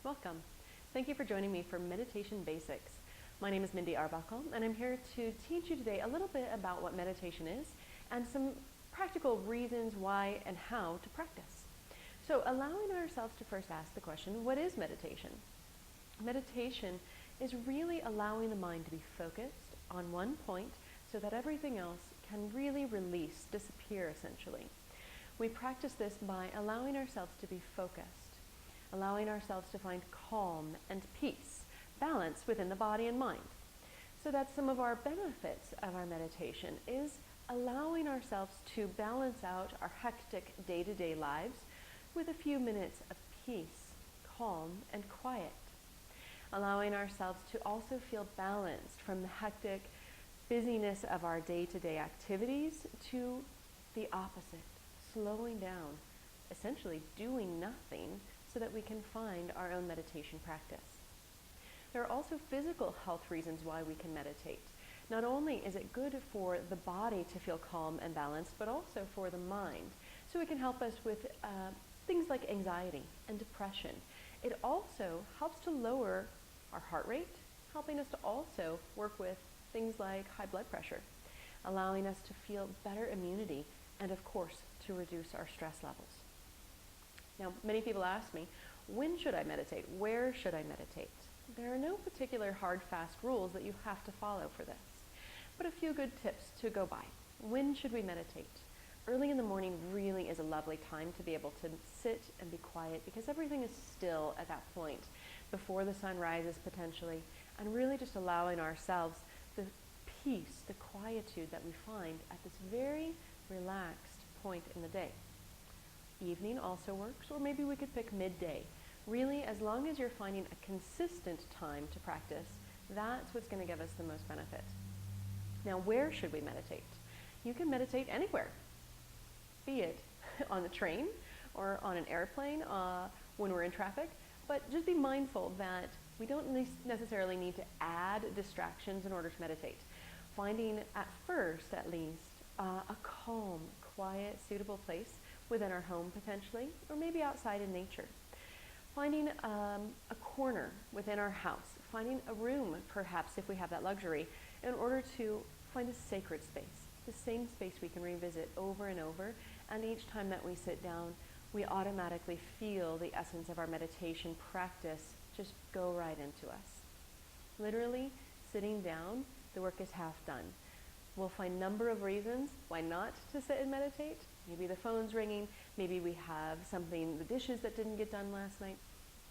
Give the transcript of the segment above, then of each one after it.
Welcome. Thank you for joining me for Meditation Basics. My name is Mindy Arbuckle, and I'm here to teach you today a little bit about what meditation is and some practical reasons why and how to practice. So allowing ourselves to first ask the question, what is meditation? Meditation is really allowing the mind to be focused on one point so that everything else can really release, disappear essentially. We practice this by allowing ourselves to be focused, allowing ourselves to find calm and peace, balance within the body and mind. So that's some of our benefits of our meditation, is allowing ourselves to balance out our hectic day-to-day lives with a few minutes of peace, calm, and quiet. Allowing ourselves to also feel balanced from the hectic busyness of our day-to-day activities to the opposite, slowing down, essentially doing nothing so that we can find our own meditation practice. There are also physical health reasons why we can meditate. Not only is it good for the body to feel calm and balanced, but also for the mind. So it can help us with things like anxiety and depression. It also helps to lower our heart rate, helping us to also work with things like high blood pressure, allowing us to feel better immunity, and of course, to reduce our stress levels. Now, many people ask me, when should I meditate? Where should I meditate? There are no particular hard, fast rules that you have to follow for this, but a few good tips to go by. When should we meditate? Early in the morning really is a lovely time to be able to sit and be quiet because everything is still at that point before the sun rises potentially, and really just allowing ourselves the peace, the quietude that we find at this very relaxed point in the day. Evening also works, or maybe we could pick midday. Really, as long as you're finding a consistent time to practice, that's what's going to give us the most benefit. Now, where should we meditate? You can meditate anywhere, be it on a train or on an airplane when we're in traffic, but just be mindful that we don't necessarily need to add distractions in order to meditate. Finding, at first at least, a calm, quiet, suitable place within our home potentially, or maybe outside in nature. Finding a corner within our house, finding a room perhaps if we have that luxury, in order to find a sacred space, the same space we can revisit over and over, and each time that we sit down, we automatically feel the essence of our meditation practice just go right into us. Literally, sitting down, the work is half done. We'll find a number of reasons why not to sit and meditate. Maybe the phone's ringing, maybe we have something, the dishes that didn't get done last night.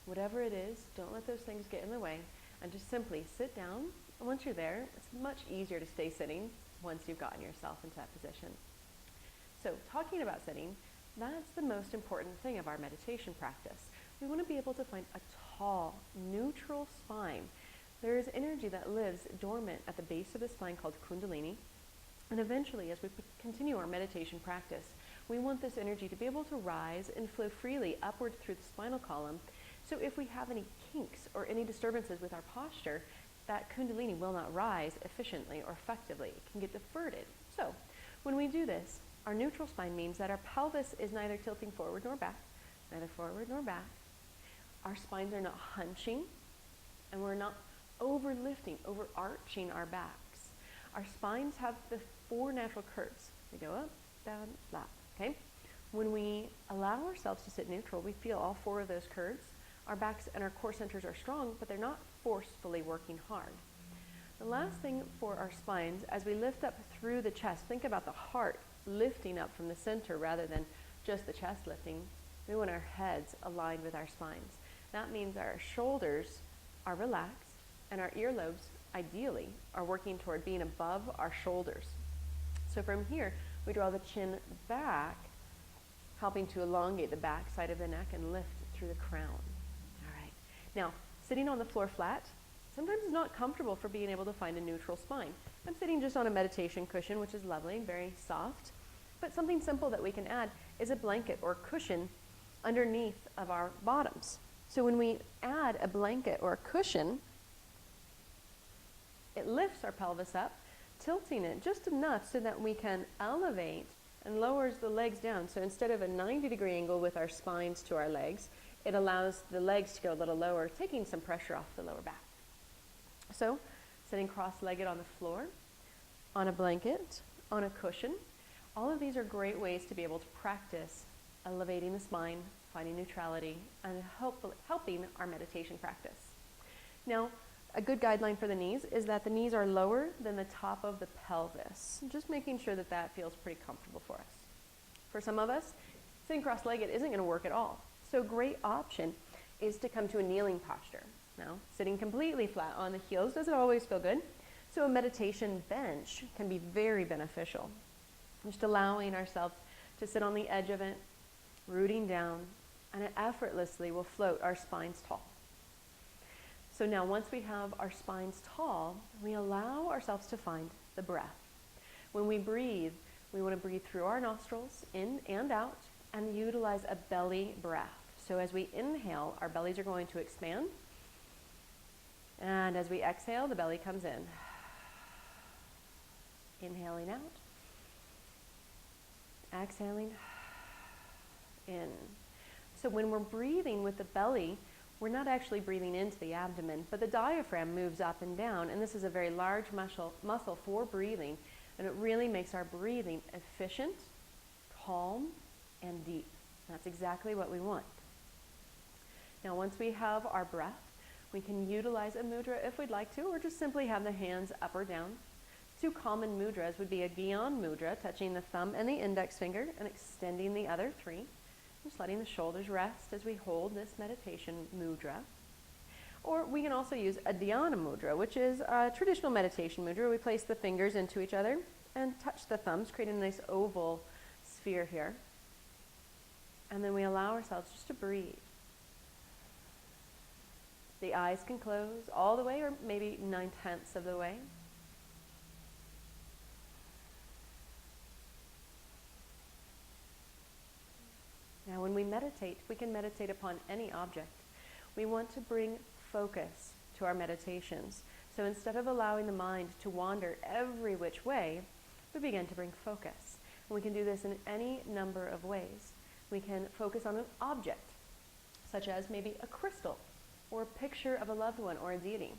Whatever it is, don't let those things get in the way, and just simply sit down. And once you're there, it's much easier to stay sitting once you've gotten yourself into that position. So talking about sitting, that's the most important thing of our meditation practice. We want to be able to find a tall, neutral spine. There is energy that lives dormant at the base of the spine called kundalini. And eventually, as we continue our meditation practice, we want this energy to be able to rise and flow freely upward through the spinal column. So if we have any kinks or any disturbances with our posture, that kundalini will not rise efficiently or effectively. It can get diverted. So when we do this, our neutral spine means that our pelvis is neither tilting forward nor back, neither forward nor back. Our spines are not hunching, and we're not overlifting, overarching our backs. Our spines have the 4 natural curves. They go up, down, flat, okay? When we allow ourselves to sit neutral, we feel all 4 of those curves. Our backs and our core centers are strong, but they're not forcefully working hard. The last thing for our spines, as we lift up through the chest, think about the heart lifting up from the center rather than just the chest lifting. We want our heads aligned with our spines. That means our shoulders are relaxed and our earlobes, ideally, are working toward being above our shoulders. So from here, we draw the chin back, helping to elongate the back side of the neck and lift through the crown. All right. Now, sitting on the floor flat, sometimes it's not comfortable for being able to find a neutral spine. I'm sitting just on a meditation cushion, which is lovely and very soft. But something simple that we can add is a blanket or cushion underneath of our bottoms. So when we add a blanket or a cushion, it lifts our pelvis up, tilting it just enough so that we can elevate and lowers the legs down. So instead of a 90-degree angle with our spines to our legs, It allows the legs to go a little lower, taking some pressure off the lower back. So, sitting cross-legged on the floor, on a blanket, on a cushion, all of these are great ways to be able to practice elevating the spine, finding neutrality, and helping our meditation practice. Now, a good guideline for the knees is that the knees are lower than the top of the pelvis, just making sure that that feels pretty comfortable for us. For some of us, sitting cross-legged isn't going to work at all. So a great option is to come to a kneeling posture. Now, sitting completely flat on the heels doesn't always feel good, so a meditation bench can be very beneficial. Just allowing ourselves to sit on the edge of it, rooting down, and it effortlessly will float our spines tall. So now once we have our spines tall, we allow ourselves to find the breath. When we breathe, we want to breathe through our nostrils, in and out, and utilize a belly breath. So as we inhale, our bellies are going to expand. And as we exhale, the belly comes in. Inhaling out. Exhaling in. So when we're breathing with the belly, we're not actually breathing into the abdomen, but the diaphragm moves up and down, and this is a very large muscle for breathing, and it really makes our breathing efficient, calm, and deep. That's exactly what we want. Now, once we have our breath, we can utilize a mudra if we'd like to, or just simply have the hands up or down. Two common mudras would be a Gyan mudra, touching the thumb and the index finger and extending the other three. Just letting the shoulders rest as we hold this meditation mudra. Or we can also use a dhyana mudra, which is a traditional meditation mudra. We place the fingers into each other and touch the thumbs, creating a nice oval sphere here. And then we allow ourselves just to breathe. The eyes can close all the way, or maybe 9/10 of the way. Now, when we meditate, we can meditate upon any object. We want to bring focus to our meditations. So instead of allowing the mind to wander every which way, we begin to bring focus. And we can do this in any number of ways. We can focus on an object, such as maybe a crystal, or a picture of a loved one or a deity.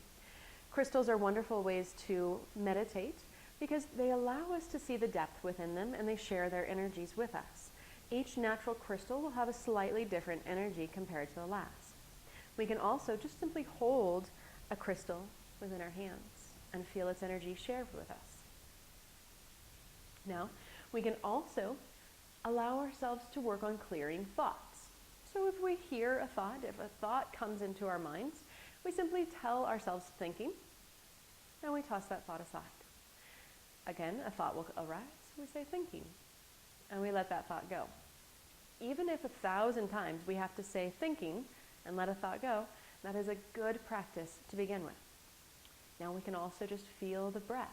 Crystals are wonderful ways to meditate because they allow us to see the depth within them, and they share their energies with us. Each natural crystal will have a slightly different energy compared to the last. We can also just simply hold a crystal within our hands and feel its energy shared with us. Now, we can also allow ourselves to work on clearing thoughts. So if we hear a thought, if a thought comes into our minds, we simply tell ourselves thinking, and we toss that thought aside. Again, a thought will arise, we say thinking, and we let that thought go. Even if 1,000 times we have to say thinking and let a thought go, that is a good practice to begin with. Now we can also just feel the breath,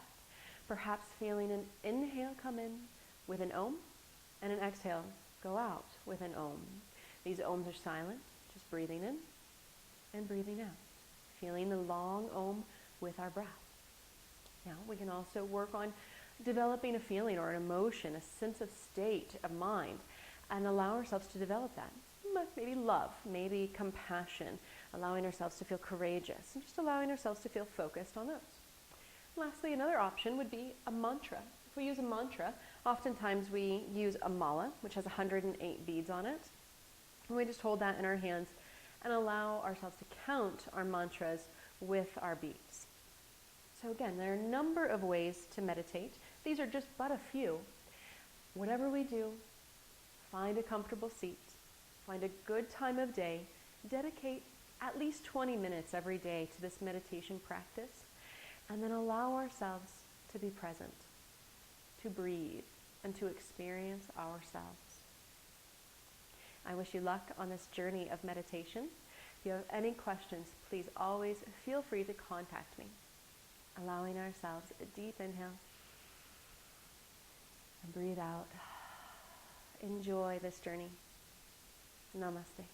perhaps feeling an inhale come in with an om and an exhale go out with an om. These oms are silent, just breathing in and breathing out, feeling the long om with our breath. Now we can also work on developing a feeling or an emotion, a sense of state of mind, and allow ourselves to develop that. Maybe love, maybe compassion, allowing ourselves to feel courageous, and just allowing ourselves to feel focused on those. Lastly, another option would be a mantra. If we use a mantra, oftentimes we use a mala, which has 108 beads on it, and we just hold that in our hands and allow ourselves to count our mantras with our beads. So again, there are a number of ways to meditate. These are just but a few. Whatever we do, find a comfortable seat, find a good time of day, dedicate at least 20 minutes every day to this meditation practice, and then allow ourselves to be present, to breathe, and to experience ourselves. I wish you luck on this journey of meditation. If you have any questions, please always feel free to contact me. Allowing ourselves a deep inhale and breathe out. Enjoy this journey. Namaste.